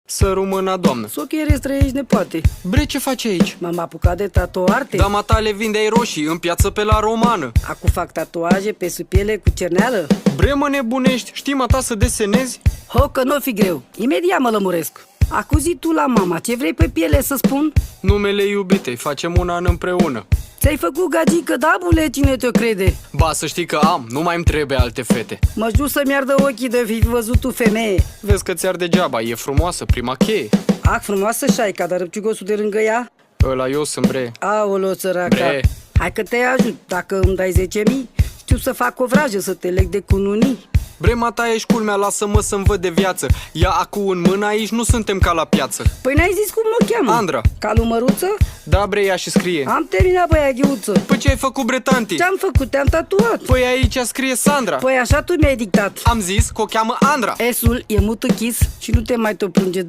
Să rămână, doamnă. S-o chere străiești nepoate. Bre, ce faci aici? M-am apucat de tatuarte. Dama tale vindeai roșii în piață pe la Romană. Acu fac tatuaje pe sub piele cu cerneală. Bre, mă nebunești, știi mata să desenezi? Ho, că n-o fi greu. Imediat mă lămuresc. Acu zi tu la mama, ce vrei pe piele să spun? Numele iubitei, facem un an împreună. Ți-ai făcut gagică, da, bule, cine te-o crede? Ba, să știi că am, nu mai îmi trebuie alte fete. Mă jur să-mi ardă ochii de fi văzut tu femeie. Vezi că ți-ar degeaba, e frumoasă, prima cheie. Ac, frumoasă șaica, dar răpciugosul de lângă ea? Ăla eu sunt, bre. Aoleo, săraca. Bre. Hai că te ajut, dacă îmi dai 10.000, știu să fac o vrajă, să te leg de cununii. Bre, mata, ești culmea, lasă-mă să-mi văd de viață. Ia acu în mână, aici nu suntem ca la piață. Păi n-ai zis cum mă cheamă? Andra. Calu Măruță? Da, bre, ia și scrie. Am terminat, băia ghiuță. Păi ce ai făcut, bre, tanti? Ce-am făcut? Te-am tatuat. Păi aici scrie Sandra. Păi așa tu mi-ai dictat. Am zis că o cheamă Andra. S-ul e mut închis și nu te mai tot plânge